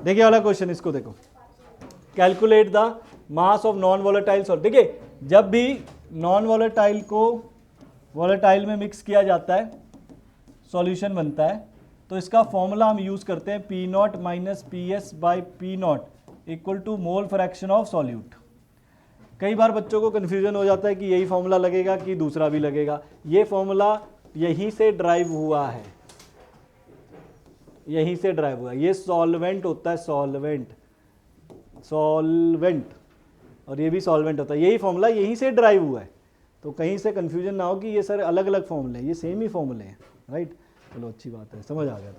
देखिए वाला क्वेश्चन, इसको देखो, calculate the mass of non volatile salt. देखिए जब भी नॉन वॉलेटाइल को वॉलेटाइल में मिक्स किया जाता है, सॉल्यूशन बनता है, तो इसका फॉर्मूला हम यूज करते हैं p not minus p s by p not equal to mole fraction of solute. कई बार बच्चों को कन्फ्यूजन हो जाता है कि यही फॉर्मूला लगेगा कि दूसरा भी लगेगा। ये फॉर्मूला यहीं से ड्राइव हुआ है, यहीं से ड्राइव हुआ है। ये सॉल्वेंट होता है, सॉल्वेंट, सॉल्वेंट, और ये भी सॉल्वेंट होता है। यही फॉर्मूला यहीं से ड्राइव हुआ है, तो कहीं से कन्फ्यूजन ना हो कि ये सर अलग अलग फॉर्मूले हैं, ये सेम ही फॉर्मूले हैं, राइट। चलो अच्छी बात है, समझ आ गया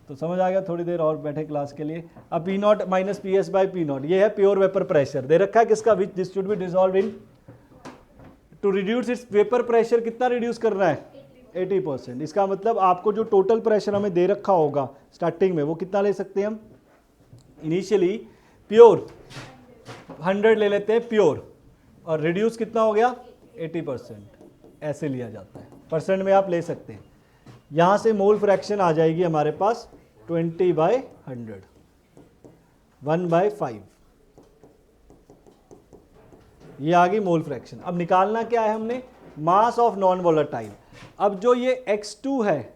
तो समझ आ गया। थोड़ी देर और बैठे क्लास के लिए। अब p not minus p s by p not, ये है प्योर वेपर प्रेशर दे रखा है किसका, which this should be dissolve in to reduce its vapour pressure. कितना रिड्यूस करना है, 80%। इसका मतलब आपको जो टोटल प्रेशर हमें दे रखा होगा स्टार्टिंग में, वो कितना ले सकते हैं हम, इनिशियली प्योर 100 ले लेते हैं प्योर, और रिड्यूस कितना हो गया 80%, ऐसे लिया जाता है। परसेंट में आप ले सकते हैं। यहां से मोल फ्रैक्शन आ जाएगी हमारे पास 20/100, 1/5, ये आ गई मोल फ्रैक्शन। अब निकालना क्या है हमने, मास ऑफ नॉन वॉलेटाइल। अब जो ये x2 है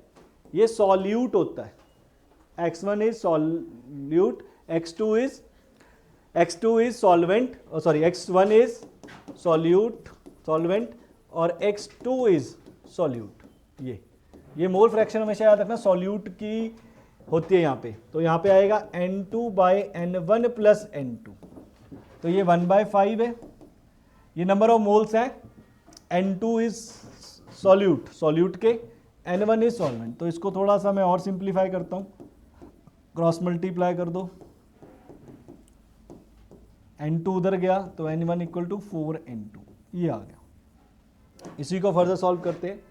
ये सॉल्यूट होता है, x1 is solute, x2 is solvent, sorry x1 is solute solvent और x2 इज सॉल्यूट। ये मोल फ्रैक्शन हमेशा याद रखना सॉल्यूट की होती है यहाँ पे। तो यहाँ पे आएगा N2/N1 प्लस N2, तो ये 1/5 है। ये नंबर ऑफ मोल्स हैं, N2 इज सॉल्यूट, सॉल्यूट के, N1 इज सॉल्वेंट। तो इसको थोड़ा सा मैं और सिंप्लीफाई करता हूँ, क्रॉस मल्टीप्लाई कर दो, N2 उधर गया तो N1 इक्वल टू 4N2, ये आ गया। इसी को फर्दर सॉल्व करते हैं।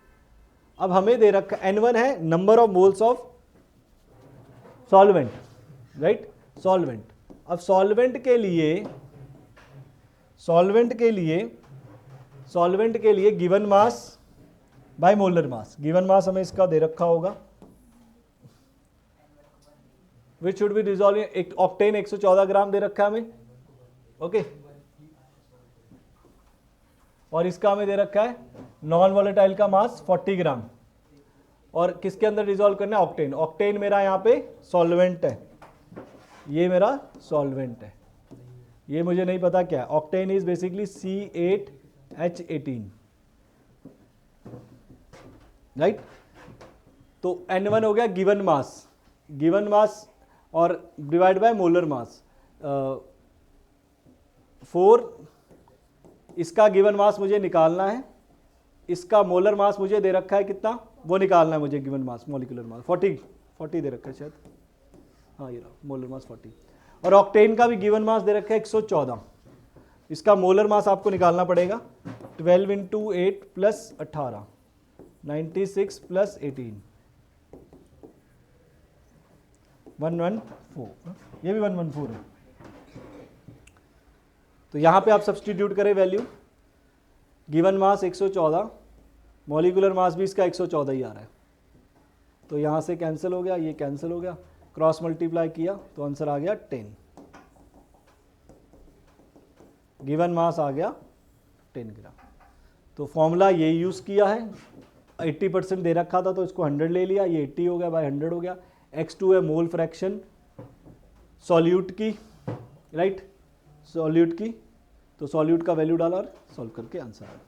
अब हमें दे रखा N1 है number of moles of solvent, right, solvent. अब सॉल्वेंट के लिए given mass by molar mass, given mass हमें इसका दे रखा होगा, which should be dissolve in octane 114 ग्राम दे रखा है हमें, ओके। और इसका हमें दे रखा है नॉन वॉलेटाइल का मास 40 ग्राम, और किसके अंदर डिसॉल्व करना है, ऑक्टेन। ऑक्टेन मेरा यहाँ पे सॉल्वेंट है, ये मेरा सॉल्वेंट है, ये मुझे नहीं पता क्या है। Octane is basically C8H18, right. तो N1 हो गया गिवन मास और डिवाइड बाय मोलर मास 4। इसका गिवन मास मुझे निकालना है, इसका मोलर मास मुझे दे रखा है कितना, वो निकालना है मुझे, गिवन मास मॉलिक्यूलर मास 40 दे रखा है शायद, हाँ ये रहा मोलर मास 40। और ऑक्टेन का भी गिवन मास दे रखा है 114, इसका मोलर मास आपको निकालना पड़ेगा 12 × 8 + 18, 96 + 18, 114, ये भी 114 है। तो यहाँ पे आप सब्सटीट्यूट करें value, given mass 114, molecular mass भी इसका 114 ही आ रहा है, तो यहाँ से कैंसिल हो गया, ये कैंसिल हो गया, क्रॉस मल्टीप्लाई किया तो आंसर आ गया 10, गिवन मास आ गया 10 ग्राम। तो फॉर्मूला ये यूज़ किया है, 80% दे रखा था तो इसको 100 ले लिया, ये 80 हो गया बाय 100 हो गया। x2 है मोल फ्रैक्शन सॉल्यूट की, राइट, सॉल्यूट की, तो सॉल्यूट का वैल्यू डाला और सॉल्व करके आंसर आया।